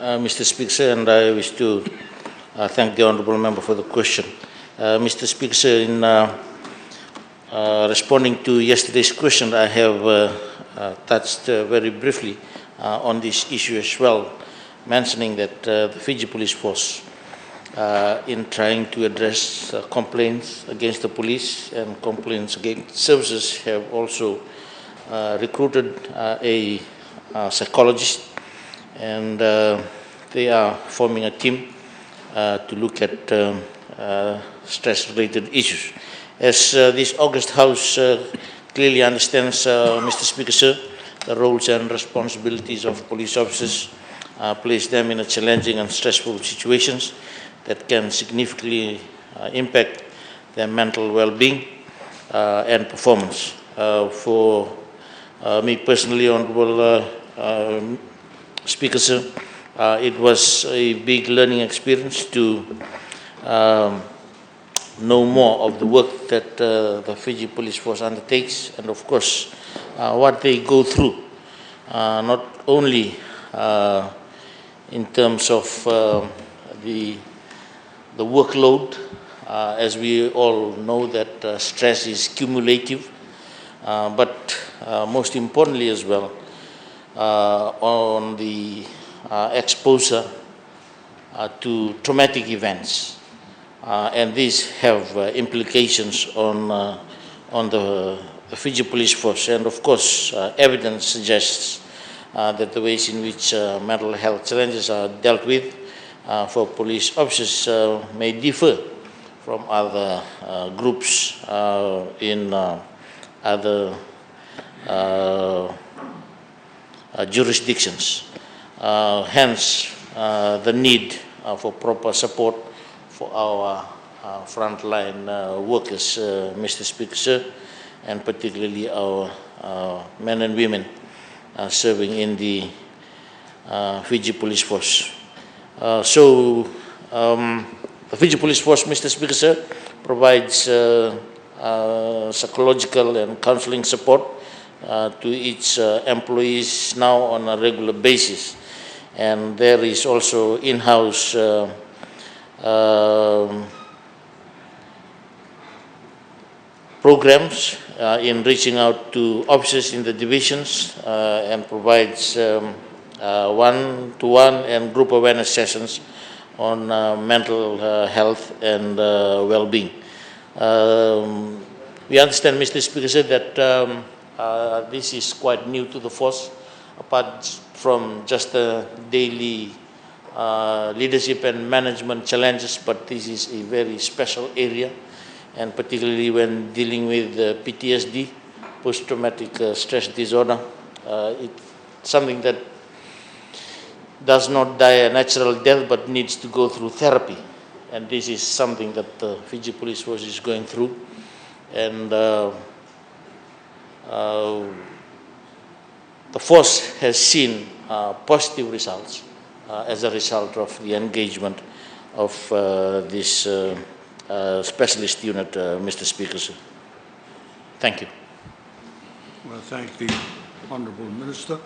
Mr. Speaker, and I wish to thank the Honourable Member for the question. Mr. Speaker, in responding to yesterday's question, I have touched very briefly on this issue as well, mentioning that the Fiji Police Force, in trying to address complaints against the police and complaints against services, have also recruited a psychologist, and they are forming a team to look at stress-related issues. As this August House clearly understands, Mr. Speaker, sir, the roles and responsibilities of police officers place them in a challenging and stressful situations that can significantly impact their mental well-being and performance. For me personally, Honourable Speaker, sir, it was a big learning experience to know more of the work that the Fiji Police Force undertakes, and of course what they go through, not only in terms of the workload, as we all know that stress is cumulative, but most importantly as well on the exposure to traumatic events, and these have implications on the Fiji Police Force. And of course, evidence suggests that the ways in which mental health challenges are dealt with for police officers may differ from other groups in other jurisdictions. Hence, the need for proper support for our frontline workers, Mr. Speaker, sir, and particularly our men and women serving in the Fiji Police Force. The Fiji Police Force, Mr. Speaker, sir, provides psychological and counseling support to its employees now on a regular basis. And there is also in-house programs in reaching out to officers in the divisions and provides one-to-one and group awareness sessions on mental health and well-being. We understand, Mr. Speaker, sir, that this is quite new to the force, apart from just the daily leadership and management challenges, but this is a very special area, and particularly when dealing with PTSD, post-traumatic stress disorder. It's something that does not die a natural death but needs to go through therapy, and this is something that the Fiji Police Force is going through, and the force has seen positive results as a result of the engagement of this specialist unit, Mr. Speaker, sir. Thank you. Well, thank the Honourable Minister.